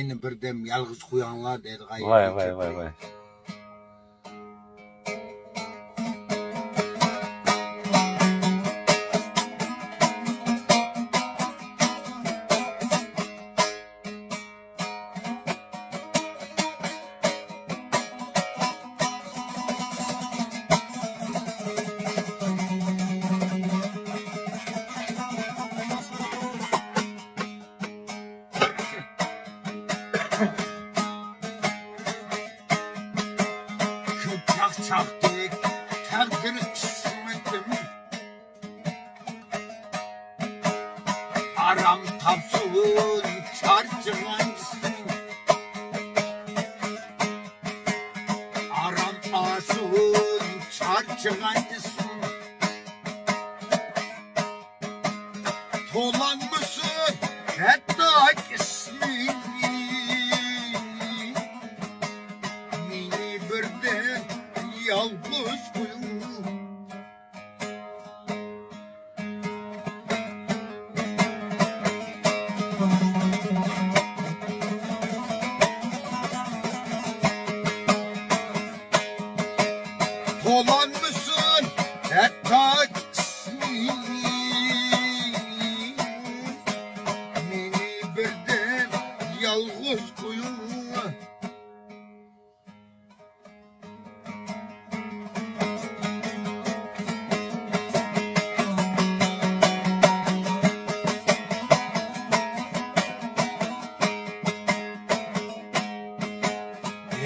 Beni birdem yalğız koyanlar dedi. Vay. Çak çaktık, takdir kısmetim. Aram tapsın, çarçıgancısın. Aram asın, çarçıgancısın. Dolanmışsın, hatta ismin. Mini birden yalnız koyun. Dolanmışsın hatta ismin. Mini birden yalnız koyun.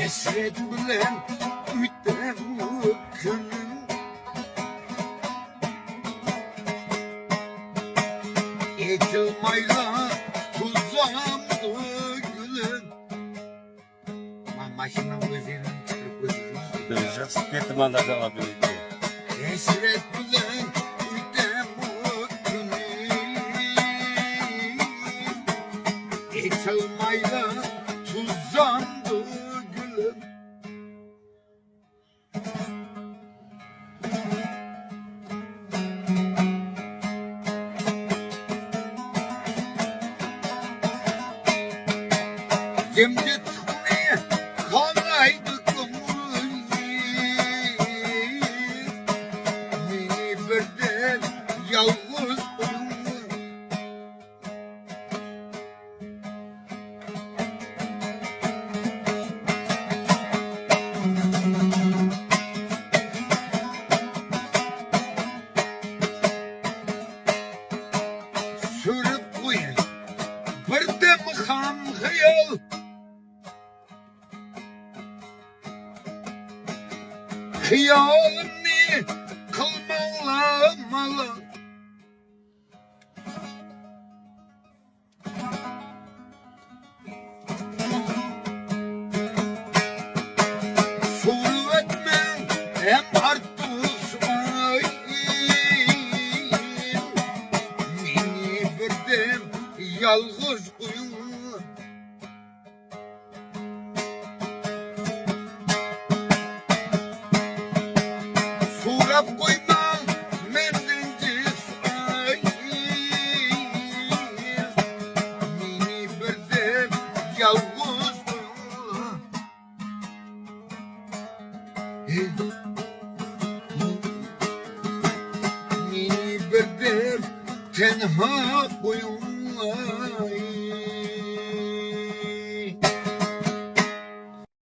Esret bilen ütem günüm. Ekilmayla tuzlandı gülüm. Maşının gözünün çıkıp gözünün. Döneceğiz. Gittim anladım abi. Esret bilen ütem günüm. Ekilmayla tuzlandı gülüm. Şimdi tutmaya kalaydı kumul. Beni birden yalnız uyumu. Sürüp koyun birden ham hayal. Hıyalımı kılmalamalı. Soru etmen hem arttız ay. Beni birden yalnız koyun. Surap koymam mendinci ay. Beni birden yalnız koyun. Beni birden tenha koyun ay.